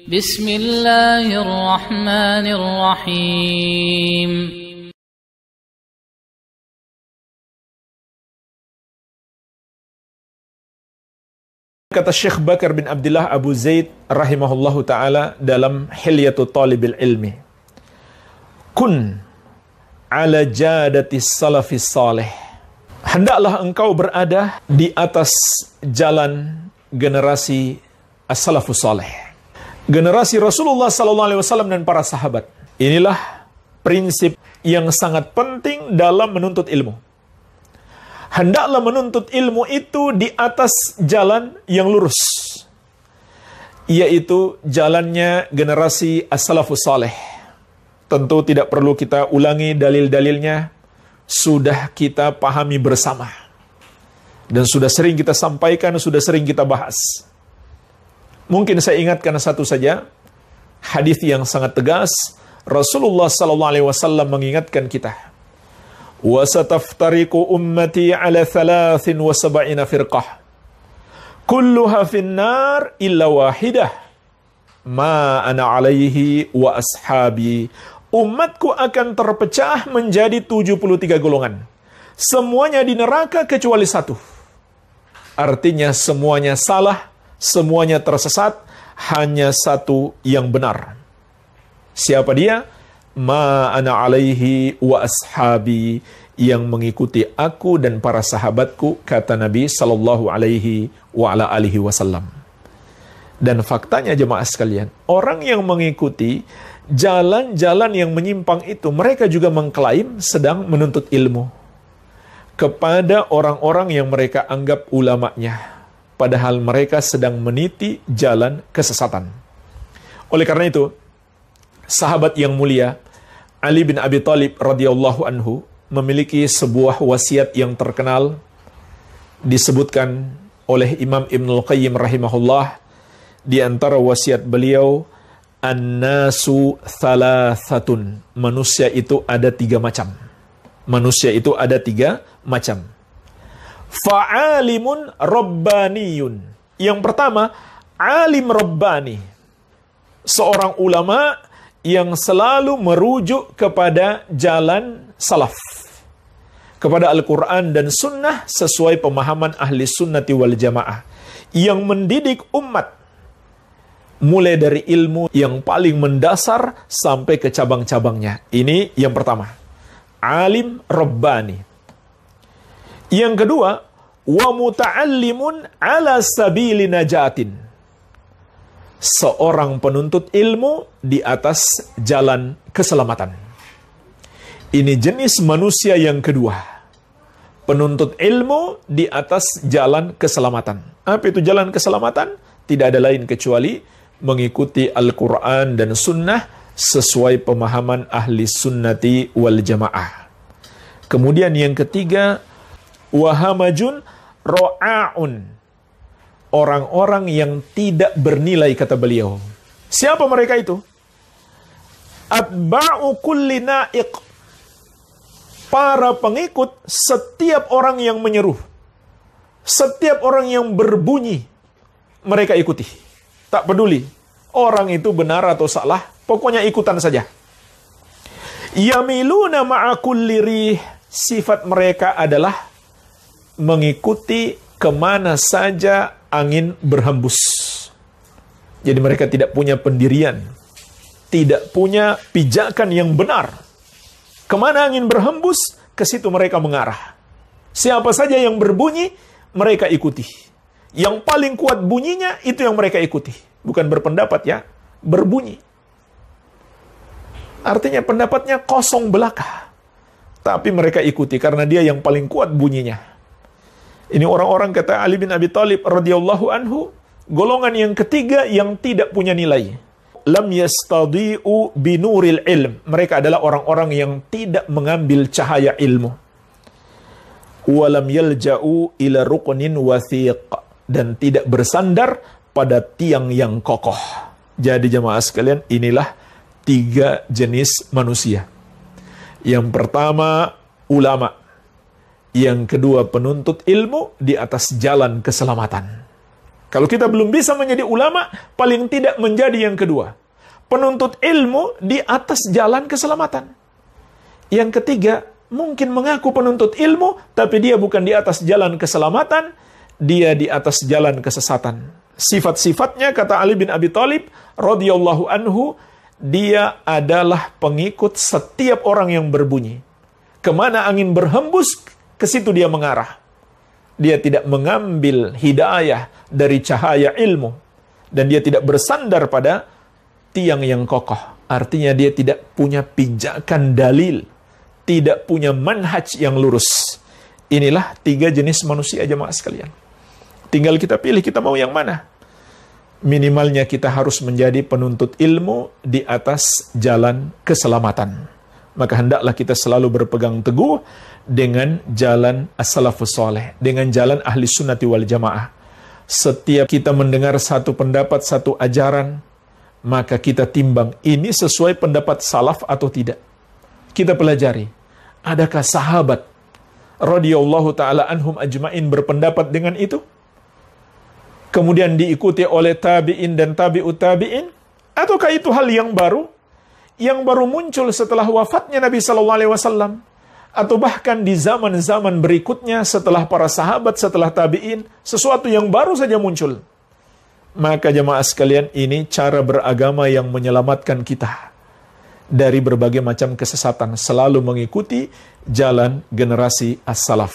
Bismillahirrahmanirrahim. Kata Syekh Bakar bin Abdullah Abu Zaid rahimahullahu ta'ala dalam Hilyatul Talibil Ilmi, kun ala jadatis salafis salih. Hendaklah engkau berada di atas jalan generasi as-salafus salih, generasi Rasulullah SAW dan para sahabat. Inilah prinsip yang sangat penting dalam menuntut ilmu. Hendaklah menuntut ilmu itu di atas jalan yang lurus, yaitu jalannya generasi as-salafus salih. Tentu tidak perlu kita ulangi dalil-dalilnya, sudah kita pahami bersama. Dan sudah sering kita sampaikan, sudah sering kita bahas. Mungkin saya ingatkan satu saja, hadis yang sangat tegas, Rasulullah SAW mengingatkan kita, وَسَتَفْتَرِكُ أُمَّتِي عَلَى 73 فِرْقَةٍ كُلُّهَا فِي النَّارِ إِلَّا وَاحِدَةٍ مَا أَنَا عَلَيْهِ وَأَصْحَابِي. Umatku akan terpecah menjadi 73 golongan. Semuanya di neraka kecuali satu. Artinya semuanya salah, semuanya tersesat, hanya satu yang benar. Siapa dia? Ma ana alaihi wa ashabi, yang mengikuti aku dan para sahabatku, kata Nabi sallallahu alaihi wa ala alihi wasallam. Dan faktanya jemaah sekalian, orang yang mengikuti jalan-jalan yang menyimpang itu, mereka juga mengklaim sedang menuntut ilmu kepada orang-orang yang mereka anggap ulamanya, padahal mereka sedang meniti jalan kesesatan. Oleh karena itu, sahabat yang mulia Ali bin Abi Thalib radhiyallahu anhu memiliki sebuah wasiat yang terkenal, disebutkan oleh Imam Ibnul Qayyim rahimahullah. Di antara wasiat beliau, an-nasu thalathatun, manusia itu ada 3 macam. Manusia itu ada 3 macam. Fa'alimun rabbaniyun. Yang pertama, alim rabbani, seorang ulama yang selalu merujuk kepada jalan salaf, kepada Al-Quran dan Sunnah sesuai pemahaman ahli sunnati wal jamaah, yang mendidik umat mulai dari ilmu yang paling mendasar sampai ke cabang-cabangnya. Ini yang pertama, alim rabbani. Yang kedua, wa muta'allimun ala sabili najatin, seorang penuntut ilmu di atas jalan keselamatan. Ini jenis manusia yang kedua, penuntut ilmu di atas jalan keselamatan. Apa itu jalan keselamatan? Tidak ada lain kecuali mengikuti Al-Quran dan Sunnah sesuai pemahaman ahli sunnati wal jamaah. Kemudian yang ketiga, wahamajun ro'a'un, orang-orang yang tidak bernilai, kata beliau. Siapa mereka itu? Atba'u kulli na'iq, para pengikut setiap orang yang menyeru, setiap orang yang berbunyi, mereka ikuti. Tak peduli orang itu benar atau salah, pokoknya ikutan saja. Yamiluna ma'a kulli rih, sifat mereka adalah mengikuti kemana saja angin berhembus. Jadi mereka tidak punya pendirian, tidak punya pijakan yang benar. Kemana angin berhembus, ke situ mereka mengarah. Siapa saja yang berbunyi, mereka ikuti. Yang paling kuat bunyinya, itu yang mereka ikuti. Bukan berpendapat ya, berbunyi. Artinya pendapatnya kosong belaka, tapi mereka ikuti karena dia yang paling kuat bunyinya. Ini orang-orang, kata Ali bin Abi Thalib radhiyallahu anhu, golongan yang ketiga yang tidak punya nilai. Lam yastadi'u binuril ilm. Mereka adalah orang-orang yang tidak mengambil cahaya ilmu. Walam yalja'u ila rukunin wathiq, dan tidak bersandar pada tiang yang kokoh. Jadi jemaah sekalian, inilah 3 jenis manusia. Yang pertama, ulama. Yang kedua, penuntut ilmu di atas jalan keselamatan. Kalau kita belum bisa menjadi ulama, paling tidak menjadi yang kedua. Penuntut ilmu di atas jalan keselamatan. Yang ketiga, mungkin mengaku penuntut ilmu, tapi dia bukan di atas jalan keselamatan, dia di atas jalan kesesatan. Sifat-sifatnya, kata Ali bin Abi Thalib radhiyallahu anhu, dia adalah pengikut setiap orang yang berbunyi. Kemana angin berhembus, ke situ dia mengarah. Dia tidak mengambil hidayah dari cahaya ilmu. Dan dia tidak bersandar pada tiang yang kokoh. Artinya dia tidak punya pijakan dalil. Tidak punya manhaj yang lurus. Inilah 3 jenis manusia jemaah sekalian. Tinggal kita pilih, kita mau yang mana. Minimalnya kita harus menjadi penuntut ilmu di atas jalan keselamatan. Maka hendaklah kita selalu berpegang teguh dengan jalan as-salafus soleh, dengan jalan ahli sunnati wal jamaah. Setiap kita mendengar satu pendapat, satu ajaran, maka kita timbang, ini sesuai pendapat salaf atau tidak. Kita pelajari, adakah sahabat radhiyallahu ta'ala anhum ajma'in berpendapat dengan itu? Kemudian diikuti oleh tabi'in dan tabi'ut tabi'in? Ataukah itu hal yang baru? Yang baru muncul setelah wafatnya Nabi SAW, atau bahkan di zaman-zaman berikutnya setelah para sahabat, setelah tabi'in, sesuatu yang baru saja muncul. Maka jemaah sekalian, ini cara beragama yang menyelamatkan kita dari berbagai macam kesesatan, selalu mengikuti jalan generasi as-salaf.